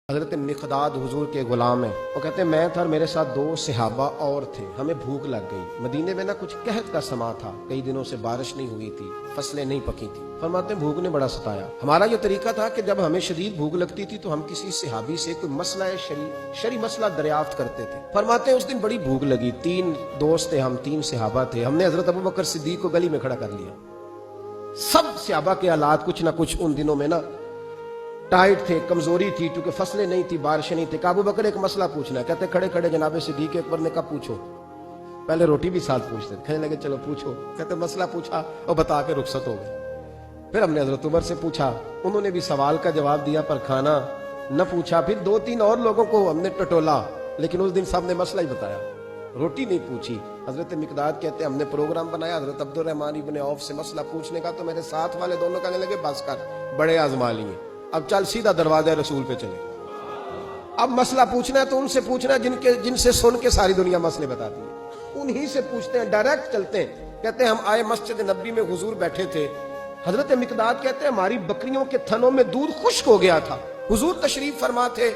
حضرت مقداد حضور کے غلام ہیں. وہ کہتے ہیں میں تھا اور میرے ساتھ 2 صحابہ اور تھے. ہمیں بھوک لگ گئی. مدینے میں کچھ قحط کا سما تھا, کئی دنوں سے بارش نہیں ہوئی تھی, فصلیں نہیں پکی تھی. فرماتے ہیں بھوک نے بڑا ستایا. ہمارا یہ طریقہ تھا کہ جب ہمیں شدید بھوک لگتی تھی تو ہم کسی صحابی سے کوئی مسئلہ شرعی مسئلہ دریافت کرتے تھے. فرماتے ہیں اس دن بڑی بھوک لگی. 3 دوست تھے, ہم 3 صحابہ تھے. ہم نے حضرت ابوبکر صدیق کو گلی میں کھڑا کر لیا. سب صحابہ کے حالات کچھ نہ کچھ ان دنوں میں ٹائٹ تھے, کمزوری تھی, کیونکہ فصلیں نہیں تھی, بارشیں نہیں تھی. ابو بکر ایک مسئلہ پوچھنا ہے. کہتے کھڑے کھڑے جناب صدیق اکبر نے کہا پوچھو. پہلے روٹی بھی ساتھ پوچھتے, کہنے لگے چلو پوچھو. کہتے مسئلہ پوچھا اور بتا کے رخصت ہو گئے. پھر ہم نے حضرت عمر سے پوچھا, انہوں نے بھی سوال کا جواب دیا پر کھانا نہ پوچھا. پھر 2-3 اور لوگوں کو ہم نے ٹٹولا, لیکن اس دن سب نے مسئلہ ہی بتایا, روٹی نہیں پوچھی. حضرت مقداد کہتے ہیں ہم نے پروگرام بنایا حضرت عبد الرحمن ابن عوف سے مسئلہ پوچھنے کا, تو میرے ساتھ والے دونوں کہنے لگے بس کر, بڑے آزما لیے, اب چل سیدھا دروازہ رسول پہ چلے. اب مسئلہ پوچھنا ہے تو ان سے پوچھنا ہے جن سے سن کے ساری دنیا مسئلے بتاتی ہے, انہی سے پوچھتے ہیں, ڈائریکٹ چلتے ہیں. کہتے ہیں ہم آئے مسجد نبی میں, حضور بیٹھے تھے. حضرت مقداد کہتے ہیں ہماری بکریوں کے تھنوں میں دودھ خشک ہو گیا تھا. حضور تشریف فرما تھے,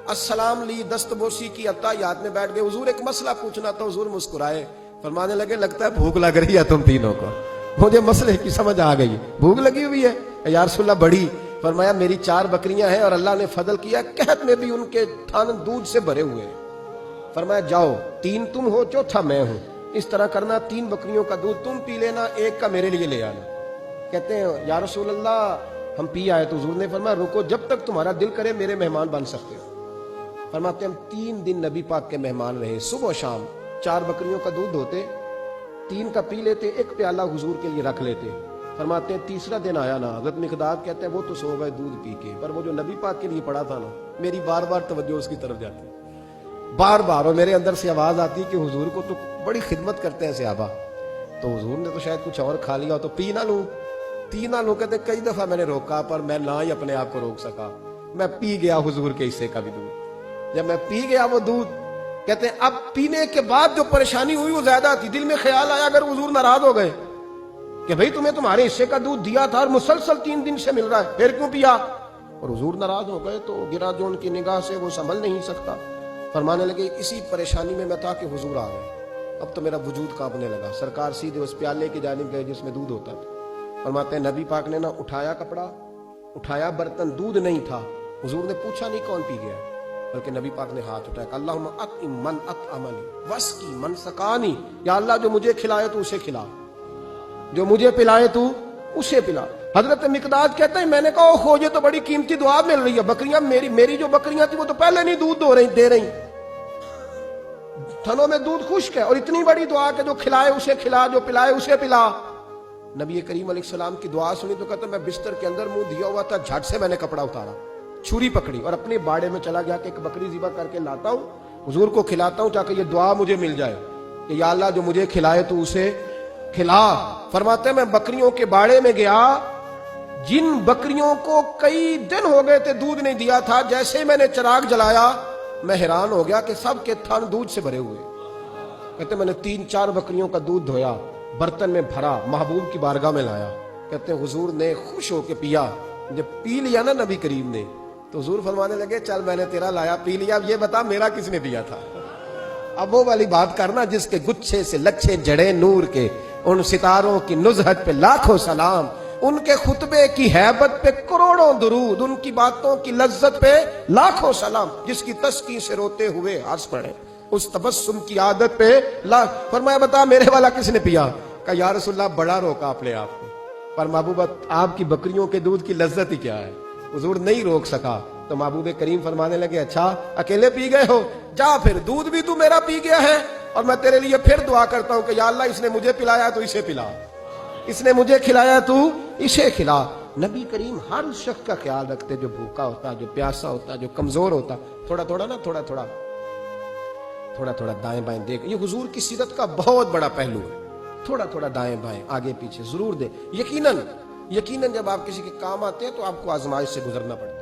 السلام لی, دست بوسی کی, اتحیات میں بیٹھ گئے. حضور ایک مسئلہ پوچھنا تھا. حضور مسکرائے, فرمانے لگے لگتا ہے بھوک لگ رہی ہے تم تینوں کو. مجھے مسئلے کی سمجھ آ گئی, بھوک لگی ہوئی ہے یا رسول اللہ بڑی. فرمایا میری 4 بکریاں ہیں اور اللہ نے فضل کیا, قحط میں بھی ان کے تھن دودھ سے بھرے ہوئے ہیں. فرمایا جاؤ, 3 تم ہو, 4تھا میں ہوں. اس طرح کرنا, 3 بکریوں کا دودھ تم پی لینا, 1 کا میرے لیے لے آنا. کہتے ہیں یا رسول اللہ ہم پی آئے. تو حضور نے فرمایا رکو, جب تک تمہارا دل کرے میرے مہمان بن سکتے ہو. فرماتے ہم 3 دن نبی پاک کے مہمان رہے. صبح و شام 4 بکریوں کا دودھ ہوتے, 3 کا پی لیتے, 1 پیالہ حضور کے لیے رکھ لیتے. فرماتے ہیں تیسرا دن آیا نا, حضرت مقداد کہتے ہیں وہ تو سو گئے دودھ پی کے, پر وہ جو نبی پاک کے لیے پڑا تھا نا, میری بار بار توجہ اس کی طرف جاتی, بار بار, اور میرے اندر سے آواز آتی کہ حضور کو تو بڑی خدمت کرتے ہیں صحابہ, تو حضور نے تو شاید کچھ اور کھا لیا تو پی نہ لوں, پی نہ لوں. کہتے کئی دفعہ میں نے روکا پر میں نہ ہی اپنے آپ کو روک سکا, میں پی گیا حضور کے حصے کا بھی دودھ. جب میں پی گیا وہ دودھ, کہتے ہیں اب پینے کے بعد جو پریشانی ہوئی وہ زیادہ تھی. دل میں خیال آیا اگر حضور ناراض ہو گئے کہ بھئی تمہیں تمہارے حصے کا دودھ دیا تھا اور مسلسل 3 دن سے مل رہا ہے, پھر کیوں پیا, اور حضور ناراض ہو گئے تو گرا جو ان کی نگاہ سے وہ سنبھل نہیں سکتا. فرمانے لگے اسی پریشانی میں تھا کہ حضور آ گئے, اب تو میرا وجود کانپنے لگا. سرکار سیدھے اس پیالے کی جانب گئے جس میں دودھ ہوتا تھا. فرماتے ہیں نبی پاک نے نہ اٹھایا کپڑا, اٹھایا برتن, دودھ نہیں تھا. حضور نے پوچھا نہیں کون پی گیا, بلکہ نبی پاک نے ہاتھ اٹھایا, اللہم اطعم من اطعمنی واسقی من سقانی, یا اللہ جو مجھے کھلائے تو اسے کھلا, جو مجھے پلائے تو اسے پلا. حضرت مقداد کہتے ہیں میں نے کہا اوہ یہ تو بڑی قیمتی دعا مل رہی ہے. بکریاں میری جو بکریاں تھی وہ تو پہلے نہیں دودھ دے رہی, تھنوں میں دودھ خشک ہے, اور اتنی بڑی دعا کہ جو کھلائے اسے کھلا, جو پلائے اسے پلا. نبی کریم علیہ السلام کی دعا سنی تو کہتا میں بستر کے اندر منہ دیا ہوا تھا, جھٹ سے میں نے کپڑا اتارا, چھری پکڑی اور اپنے باڑے میں چلا گیا کہ ایک بکری ذبح کر کے لاتا ہوں, حضور کو کھلاتا ہوں تاکہ یہ دعا مجھے مل جائے کہ یا اللہ جو مجھے کھلائے تو اسے کھلا. فرماتے ہیں میں بکریوں کے باڑے میں گیا, جن بکریوں کو کئی دن ہو گئے تھے دودھ نہیں دیا تھا, جیسے میں نے چراغ جلایا میں حیران ہو گیا کہ سب کے تھن دودھ سے بھرے ہوئے. کہتے ہیں میں نے 3-4 بکریوں کا دودھ دھویا, برتن میں بھرا, محبوب کی بارگاہ میں لایا. کہتے ہیں حضور نے خوش ہو کے پیا. جب پی لیا نا نبی کریم نے تو حضور فرمانے لگے چل میں نے تیرا لایا پی لیا, اب یہ بتا میرا کس نے پیا تھا. اب وہ والی بات کرنا جس کے گچھے سے لچھے جڑے نور کے, ان ستاروں کی نزہت پہ لاکھوں سلام, ان کے خطبے کی ہیبت پہ کروڑوں درود, ان کی باتوں کی لذت پہ لاکھوں سلام, جس کی تسکین سے روتے ہوئے ہنس پڑے, اس تبسم کی عادت پہ لاکھ. فرمایا بتا میرے والا کس نے پیا. کہا یا رسول اللہ بڑا روکا اپنے آپ کو, پر محبوب آپ کی بکریوں کے دودھ کی لذت ہی کیا ہے. حضور نہیں روک سکا تو محبوب کریم فرمانے لگے اچھا اکیلے پی گئے ہو, جا پھر دودھ بھی تو میرا پی گیا ہے, اور میں تیرے لیے پھر دعا کرتا ہوں کہ یا اللہ اس نے مجھے پلایا تو اسے پلا, اس نے مجھے کھلایا تو اسے کھلا. نبی کریم ہر اس شخص کا خیال رکھتے جو بھوکا ہوتا, جو پیاسا ہوتا, جو کمزور ہوتا. تھوڑا تھوڑا دائیں بائیں دیکھ, یہ حضور کی سیرت کا بہت بڑا پہلو ہے. تھوڑا تھوڑا دائیں بائیں آگے پیچھے ضرور دے. یقیناً جب آپ کسی کے کام آتے ہیں تو آپ کو آزمائش سے گزرنا پڑتا ہے.